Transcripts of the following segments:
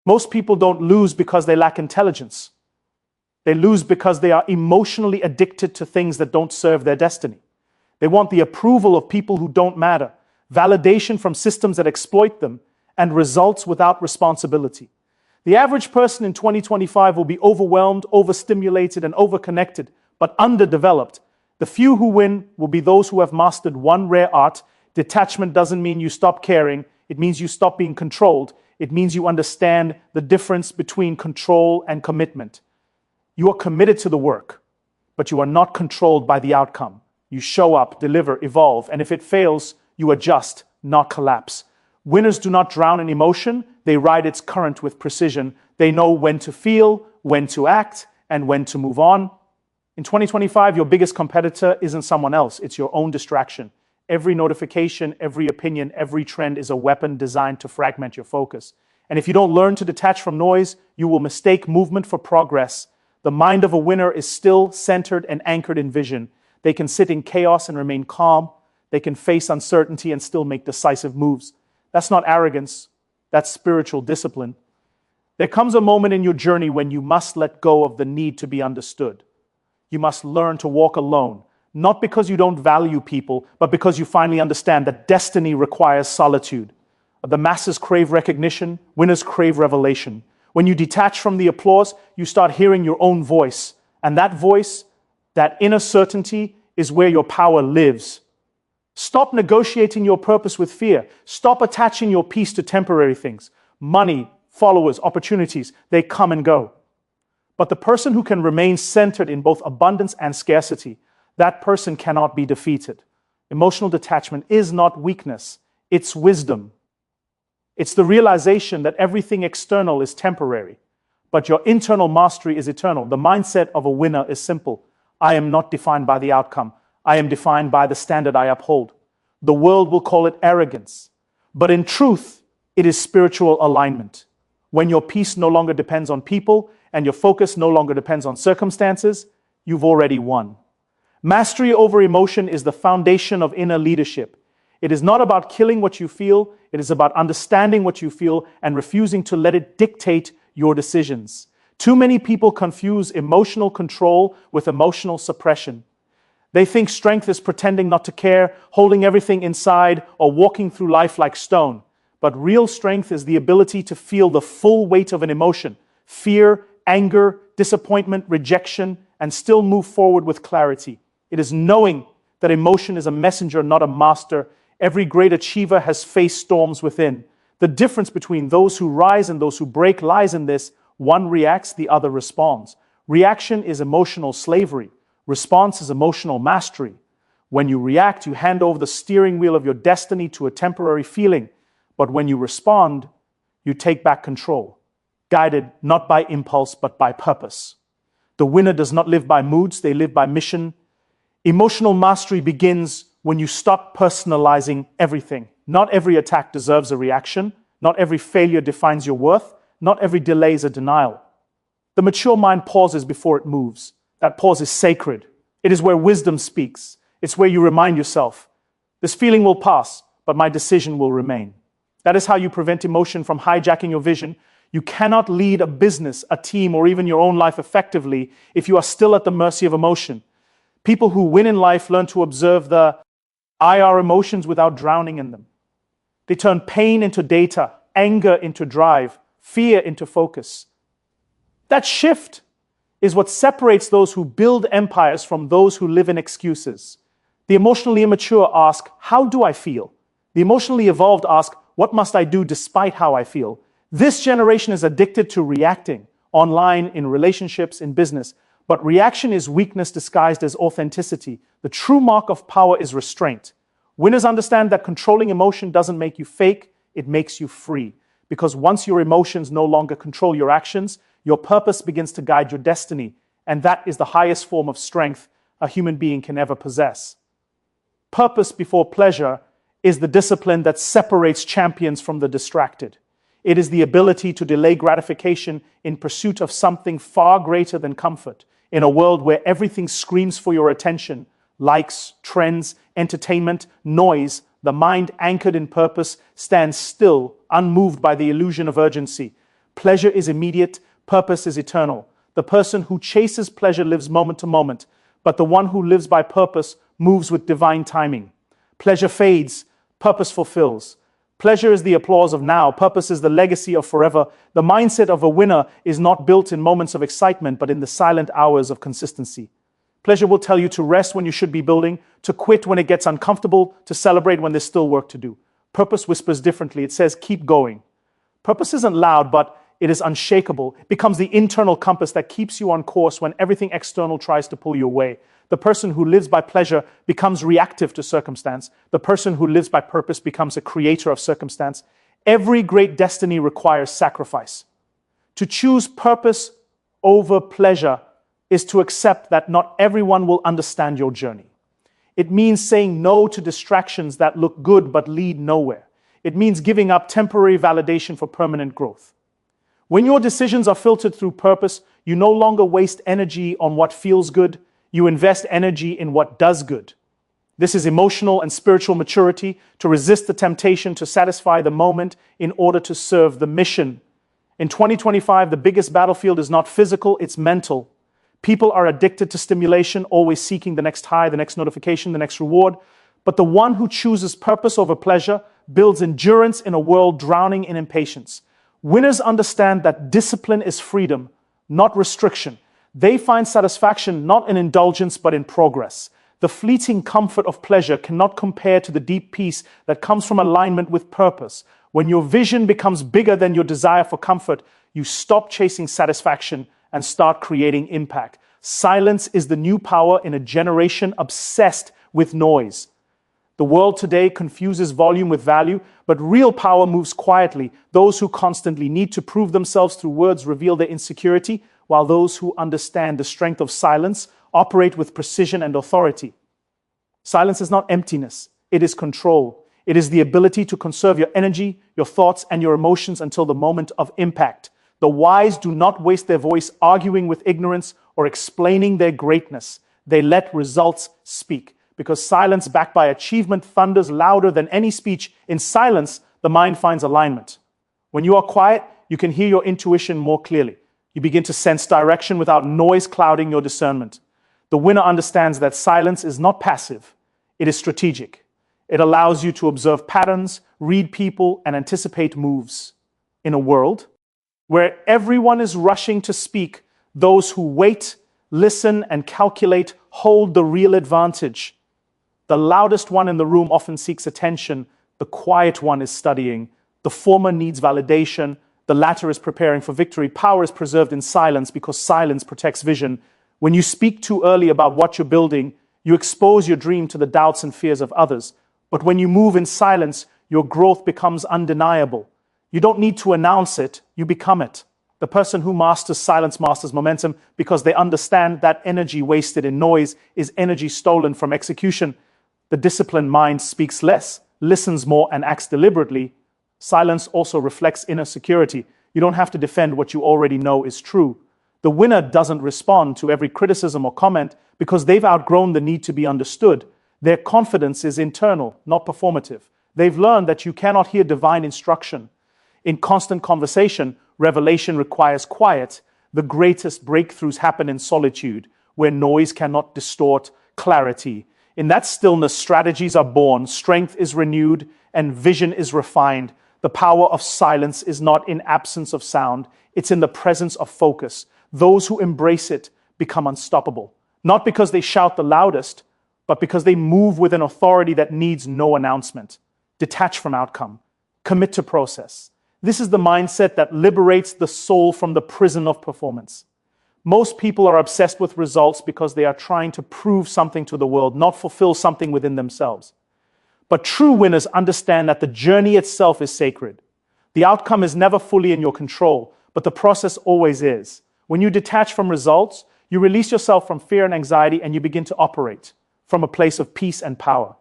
Most people don't lose because they lack intelligence. They lose because they are emotionally addicted to things that don't serve their destiny. They want the approval of people who don't matter, validation from systems that exploit them, and results without responsibility. The average person in 2025 will be overwhelmed, overstimulated, and overconnected, but underdeveloped. The few who win will be those who have mastered one rare art. Detachment doesn't mean you stop caring. It means you stop being controlled. It means you understand the difference between control and commitment. You are committed to the work, but you are not controlled by the outcome. You show up, deliver, evolve, and if it fails, you adjust, not collapse. Winners do not drown in emotion. They ride its current with precision. They know when to feel, when to act, and when to move on. In 2025, your biggest competitor isn't someone else. It's your own distraction. Every notification, every opinion, every trend is a weapon designed to fragment your focus. And if you don't learn to detach from noise, you will mistake movement for progress. The mind of a winner is still centered and anchored in vision. They can sit in chaos and remain calm. They can face uncertainty and still make decisive moves. That's not arrogance. That's spiritual discipline. There comes a moment in your journey when you must let go of the need to be understood. You must learn to walk alone, not because you don't value people, but because you finally understand that destiny requires solitude. The masses crave recognition. Winners crave revelation. When you detach from the applause, you start hearing your own voice. And that voice, that inner certainty, is where your power lives. Stop negotiating your purpose with fear. Stop attaching your peace to temporary things. Money, followers, opportunities, they come and go. But the person who can remain centered in both abundance and scarcity, that person cannot be defeated. Emotional detachment is not weakness, it's wisdom. It's the realization that everything external is temporary, but your internal mastery is eternal. The mindset of a winner is simple. I am not defined by the outcome. I am defined by the standard I uphold. The world will call it arrogance, but in truth, it is spiritual alignment. When your peace no longer depends on people and your focus no longer depends on circumstances, you've already won. Mastery over emotion is the foundation of inner leadership. It is not about killing what you feel. It is about understanding what you feel and refusing to let it dictate your decisions. Too many people confuse emotional control with emotional suppression. They think strength is pretending not to care, holding everything inside, or walking through life like stone. But real strength is the ability to feel the full weight of an emotion, fear, anger, disappointment, rejection, and still move forward with clarity. It is knowing that emotion is a messenger, not a master. Every great achiever has faced storms within. The difference between those who rise and those who break lies in this. One reacts, the other responds. Reaction is emotional slavery. Response is emotional mastery. When you react, you hand over the steering wheel of your destiny to a temporary feeling. But when you respond, you take back control, guided not by impulse, but by purpose. The winner does not live by moods, they live by mission. Emotional mastery begins when you stop personalizing everything. Not every attack deserves a reaction. Not every failure defines your worth. Not every delay is a denial. The mature mind pauses before it moves. That pause is sacred. It is where wisdom speaks. It's where you remind yourself, this feeling will pass, but my decision will remain. That is how you prevent emotion from hijacking your vision. You cannot lead a business, a team, or even your own life effectively if you are still at the mercy of emotion. People who win in life learn to observe the IR emotions without drowning in them. They turn pain into data, anger into drive, fear into focus. That shift is what separates those who build empires from those who live in excuses. The emotionally immature ask, how do I feel? The emotionally evolved ask, what must I do despite how I feel? This generation is addicted to reacting, online, in relationships, in business. But reaction is weakness disguised as authenticity. The true mark of power is restraint. Winners understand that controlling emotion doesn't make you fake, it makes you free. Because once your emotions no longer control your actions, your purpose begins to guide your destiny. And that is the highest form of strength a human being can ever possess. Purpose before pleasure is the discipline that separates champions from the distracted. It is the ability to delay gratification in pursuit of something far greater than comfort. In a world where everything screams for your attention, likes, trends, entertainment, noise, the mind anchored in purpose stands still, unmoved by the illusion of urgency. Pleasure is immediate, purpose is eternal. The person who chases pleasure lives moment to moment, but the one who lives by purpose moves with divine timing. Pleasure fades, purpose fulfills. Pleasure is the applause of now, purpose is the legacy of forever. The mindset of a winner is not built in moments of excitement, but in the silent hours of consistency. Pleasure will tell you to rest when you should be building, to quit when it gets uncomfortable, to celebrate when there's still work to do. Purpose whispers differently. It says, keep going. Purpose isn't loud, but it is unshakable. It becomes the internal compass that keeps you on course when everything external tries to pull you away. The person who lives by pleasure becomes reactive to circumstance. The person who lives by purpose becomes a creator of circumstance. Every great destiny requires sacrifice. To choose purpose over pleasure is to accept that not everyone will understand your journey. It means saying no to distractions that look good but lead nowhere. It means giving up temporary validation for permanent growth. When your decisions are filtered through purpose, you no longer waste energy on what feels good. You invest energy in what does good. This is emotional and spiritual maturity, to resist the temptation to satisfy the moment in order to serve the mission. In 2025, the biggest battlefield is not physical, it's mental. People are addicted to stimulation, always seeking the next high, the next notification, the next reward. But the one who chooses purpose over pleasure builds endurance in a world drowning in impatience. Winners understand that discipline is freedom, not restriction. They find satisfaction not in indulgence but in progress. The fleeting comfort of pleasure cannot compare to the deep peace that comes from alignment with purpose. When your vision becomes bigger than your desire for comfort, you stop chasing satisfaction and start creating impact. Silence is the new power in a generation obsessed with noise. The world today confuses volume with value, but real power moves quietly. Those who constantly need to prove themselves through words reveal their insecurity, while those who understand the strength of silence operate with precision and authority. Silence is not emptiness, it is control. It is the ability to conserve your energy, your thoughts, and your emotions until the moment of impact. The wise do not waste their voice arguing with ignorance or explaining their greatness. They let results speak. Because silence backed by achievement thunders louder than any speech. In silence, the mind finds alignment. When you are quiet, you can hear your intuition more clearly. You begin to sense direction without noise clouding your discernment. The winner understands that silence is not passive, it is strategic. It allows you to observe patterns, read people, and anticipate moves. In a world where everyone is rushing to speak, those who wait, listen, and calculate hold the real advantage. The loudest one in the room often seeks attention. The quiet one is studying. The former needs validation. The latter is preparing for victory. Power is preserved in silence because silence protects vision. When you speak too early about what you're building, you expose your dream to the doubts and fears of others. But when you move in silence, your growth becomes undeniable. You don't need to announce it, you become it. The person who masters silence masters momentum because they understand that energy wasted in noise is energy stolen from execution. The disciplined mind speaks less, listens more, and acts deliberately. Silence also reflects inner security. You don't have to defend what you already know is true. The winner doesn't respond to every criticism or comment because they've outgrown the need to be understood. Their confidence is internal, not performative. They've learned that you cannot hear divine instruction. In constant conversation, revelation requires quiet. The greatest breakthroughs happen in solitude, where noise cannot distort clarity. In that stillness, strategies are born, strength is renewed, and vision is refined. The power of silence is not in absence of sound, it's in the presence of focus. Those who embrace it become unstoppable, not because they shout the loudest, but because they move with an authority that needs no announcement. Detach from outcome, commit to process. This is the mindset that liberates the soul from the prison of performance. Most people are obsessed with results because they are trying to prove something to the world, not fulfill something within themselves. But true winners understand that the journey itself is sacred. The outcome is never fully in your control, but the process always is. When you detach from results, you release yourself from fear and anxiety and you begin to operate from a place of peace and power.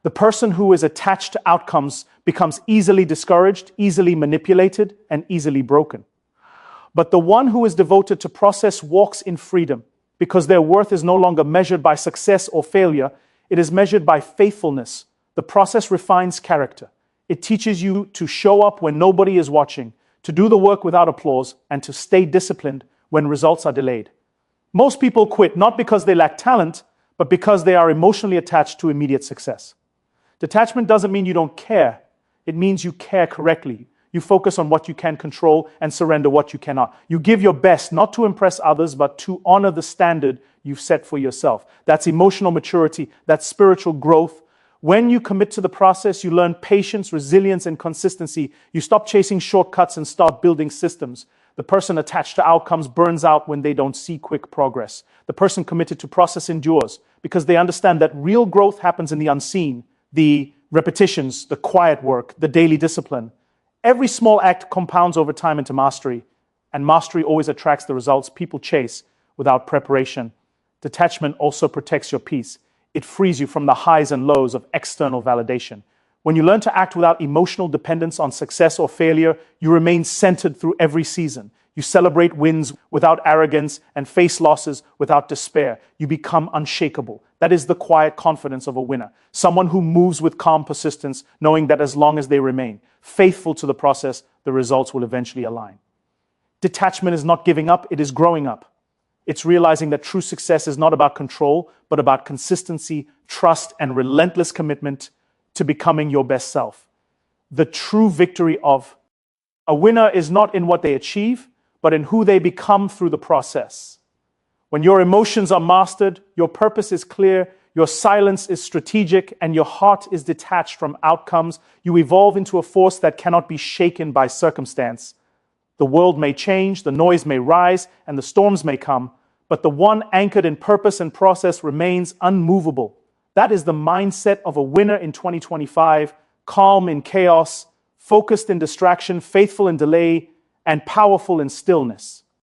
The person who is attached to outcomes becomes easily discouraged, easily manipulated, and easily broken. But the one who is devoted to process walks in freedom because their worth is no longer measured by success or failure. It is measured by faithfulness. The process refines character. It teaches you to show up when nobody is watching, to do the work without applause, and to stay disciplined when results are delayed. Most people quit not because they lack talent, but because they are emotionally attached to immediate success. Detachment doesn't mean you don't care. It means you care correctly. You focus on what you can control and surrender what you cannot. You give your best not to impress others, but to honor the standard you've set for yourself. That's emotional maturity. That's spiritual growth. When you commit to the process, you learn patience, resilience, and consistency. You stop chasing shortcuts and start building systems. The person attached to outcomes burns out when they don't see quick progress. The person committed to process endures because they understand that real growth happens in the unseen, the repetitions, the quiet work, the daily discipline. Every small act compounds over time into mastery, and mastery always attracts the results people chase without preparation. Detachment also protects your peace. It frees you from the highs and lows of external validation. When you learn to act without emotional dependence on success or failure, you remain centered through every season. You celebrate wins without arrogance and face losses without despair. You become unshakable. That is the quiet confidence of a winner. Someone who moves with calm persistence, knowing that as long as they remain faithful to the process, the results will eventually align. Detachment is not giving up, it is growing up. It's realizing that true success is not about control, but about consistency, trust, and relentless commitment to becoming your best self. The true victory of a winner is not in what they achieve, but in who they become through the process. When your emotions are mastered, your purpose is clear, your silence is strategic, and your heart is detached from outcomes, you evolve into a force that cannot be shaken by circumstance. The world may change, the noise may rise, and the storms may come, but the one anchored in purpose and process remains unmovable. That is the mindset of a winner in 2025, calm in chaos, focused in distraction, faithful in delay, and powerful in stillness.